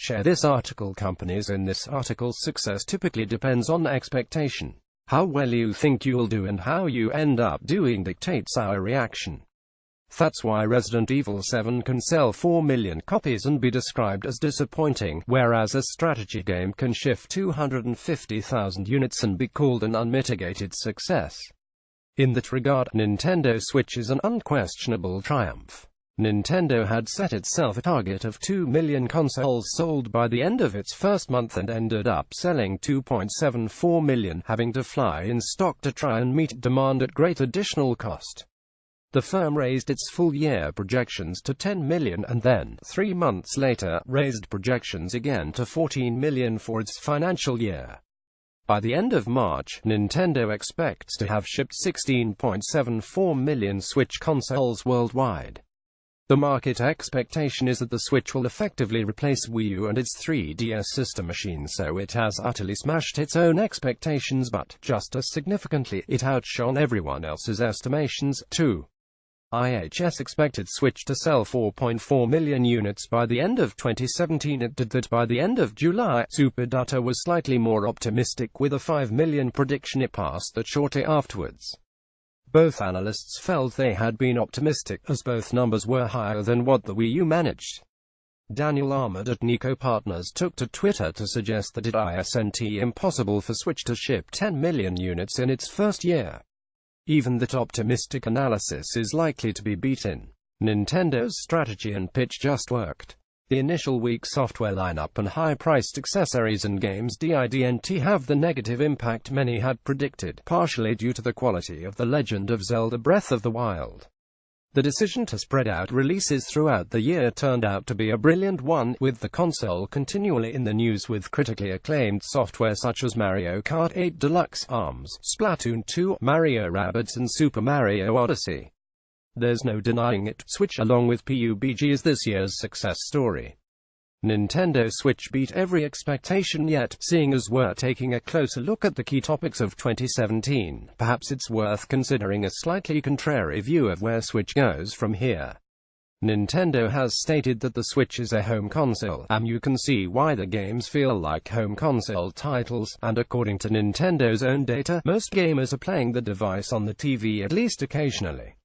share this article. Companies in this article's success typically depends on expectation. How well you think you'll do and how you end up doing dictates our reaction. That's why Resident Evil 7 can sell 4 million copies and be described as disappointing, whereas a strategy game can shift 250,000 units and be called an unmitigated success. In that regard, Nintendo Switch is an unquestionable triumph. Nintendo had set itself a target of 2 million consoles sold by the end of its first month and ended up selling 2.74 million, having to fly in stock to try and meet demand at great additional cost. The firm raised its full-year projections to 10 million and then, 3 months later, raised projections again to 14 million for its financial year. By the end of March, Nintendo expects to have shipped 16.74 million Switch consoles worldwide. The market expectation is that the Switch will effectively replace Wii U and its 3DS sister machine, so it has utterly smashed its own expectations, but, just as significantly, it outshone everyone else's estimations, too. IHS expected Switch to sell 4.4 million units by the end of 2017. It did that by the end of July. Superdata was slightly more optimistic with a 5 million prediction. It passed that shortly afterwards. Both analysts felt they had been optimistic, as both numbers were higher than what the Wii U managed. Daniel Ahmad at Nico Partners took to Twitter to suggest that it isn't impossible for Switch to ship 10 million units in its first year. Even that optimistic analysis is likely to be beaten. Nintendo's strategy and pitch just worked. The initial weak software lineup and high-priced accessories and games didn't have the negative impact many had predicted, partially due to the quality of The Legend of Zelda Breath of the Wild. The decision to spread out releases throughout the year turned out to be a brilliant one, with the console continually in the news with critically acclaimed software such as Mario Kart 8 Deluxe, ARMS, Splatoon 2, Mario Rabbids and Super Mario Odyssey. There's no denying it, Switch along with PUBG is this year's success story. Nintendo Switch beat every expectation yet, seeing as we're taking a closer look at the key topics of 2017, perhaps it's worth considering a slightly contrary view of where Switch goes from here. Nintendo has stated that the Switch is a home console, and you can see why the games feel like home console titles, and according to Nintendo's own data, most gamers are playing the device on the TV at least occasionally.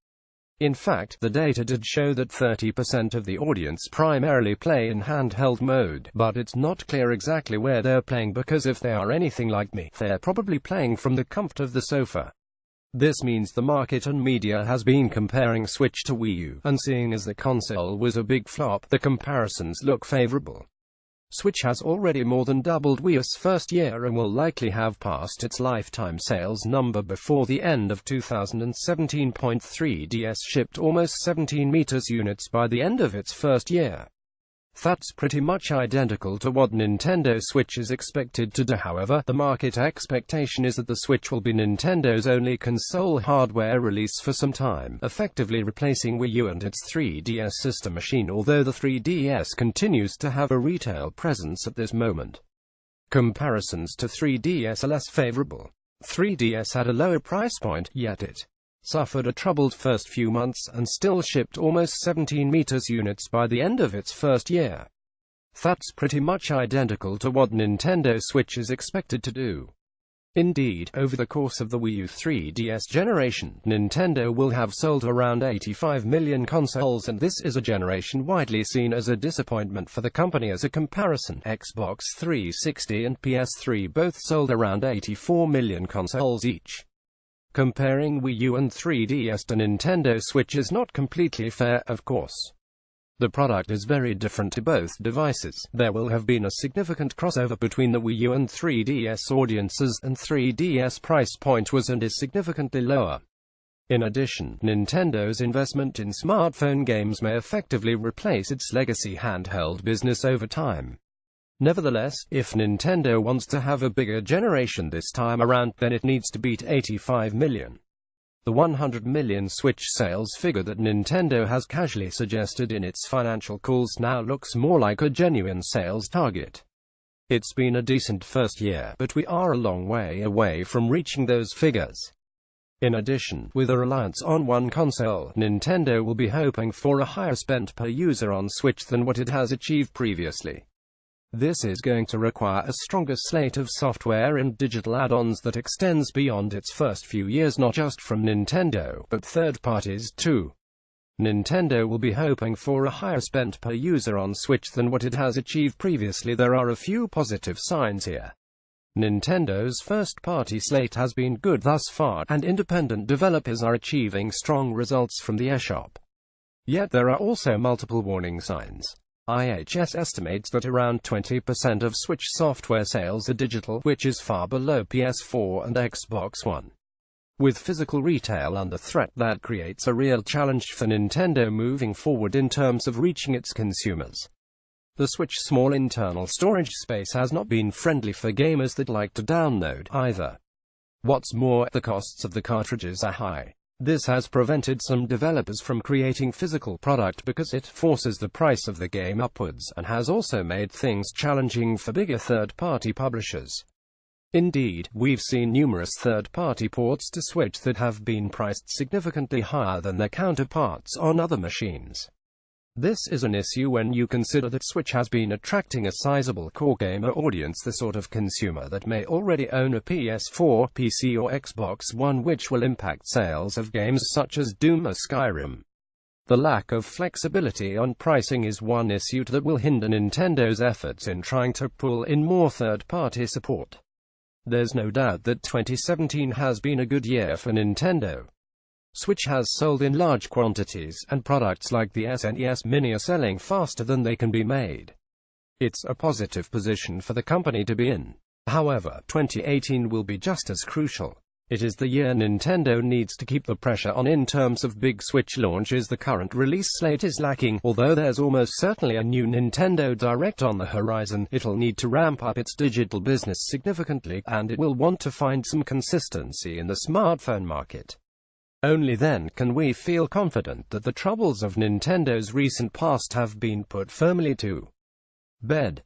In fact, the data did show that 30% of the audience primarily play in handheld mode, but it's not clear exactly where they're playing because if they are anything like me, they're probably playing from the comfort of the sofa. This means the market and media has been comparing Switch to Wii U, and seeing as the console was a big flop, the comparisons look favorable. Switch has already more than doubled Wii U's first year and will likely have passed its lifetime sales number before the end of 2017. 3DS shipped almost 17 meters units by the end of its first year. That's pretty much identical to what Nintendo Switch is expected to do. However, the market expectation is that the Switch will be Nintendo's only console hardware release for some time, effectively replacing Wii U and its 3DS sister machine, although the 3DS continues to have a retail presence at this moment. Comparisons to 3DS are less favorable. 3DS had a lower price point, yet it suffered a troubled first few months, and still shipped almost 17 meters units by the end of its first year. That's pretty much identical to what Nintendo Switch is expected to do. Indeed, over the course of the Wii U 3DS generation, Nintendo will have sold around 85 million consoles, and this is a generation widely seen as a disappointment for the company. As a comparison, Xbox 360 and PS3 both sold around 84 million consoles each. Comparing Wii U and 3DS to Nintendo Switch is not completely fair, of course. The product is very different to both devices. There will have been a significant crossover between the Wii U and 3DS audiences, and 3DS price point was and is significantly lower. In addition, Nintendo's investment in smartphone games may effectively replace its legacy handheld business over time. Nevertheless, if Nintendo wants to have a bigger generation this time around, then it needs to beat 85 million. The 100 million Switch sales figure that Nintendo has casually suggested in its financial calls now looks more like a genuine sales target. It's been a decent first year, but we are a long way away from reaching those figures. In addition, with a reliance on one console, Nintendo will be hoping for a higher spend per user on Switch than what it has achieved previously. This is going to require a stronger slate of software and digital add-ons that extends beyond its first few years, not just from Nintendo, but third parties too. Nintendo will be hoping for a higher spend per user on Switch than what it has achieved previously. There are a few positive signs here. Nintendo's first-party slate has been good thus far, and independent developers are achieving strong results from the eShop. Yet there are also multiple warning signs. IHS estimates that around 20% of Switch software sales are digital, which is far below PS4 and Xbox One. With physical retail under threat, that creates a real challenge for Nintendo moving forward in terms of reaching its consumers. The Switch's small internal storage space has not been friendly for gamers that like to download, either. What's more, the costs of the cartridges are high. This has prevented some developers from creating physical product because it forces the price of the game upwards, and has also made things challenging for bigger third-party publishers. Indeed, we've seen numerous third-party ports to Switch that have been priced significantly higher than their counterparts on other machines. This is an issue when you consider that Switch has been attracting a sizable core gamer audience, the sort of consumer that may already own a PS4, PC or Xbox One, which will impact sales of games such as Doom or Skyrim. The lack of flexibility on pricing is one issue that will hinder Nintendo's efforts in trying to pull in more third-party support. There's no doubt that 2017 has been a good year for Nintendo. Switch has sold in large quantities, and products like the SNES Mini are selling faster than they can be made. It's a positive position for the company to be in. However, 2018 will be just as crucial. It is the year Nintendo needs to keep the pressure on in terms of big Switch launches. The current release slate is lacking. Although there's almost certainly a new Nintendo Direct on the horizon, it'll need to ramp up its digital business significantly, and it will want to find some consistency in the smartphone market. Only then can we feel confident that the troubles of Nintendo's recent past have been put firmly to bed.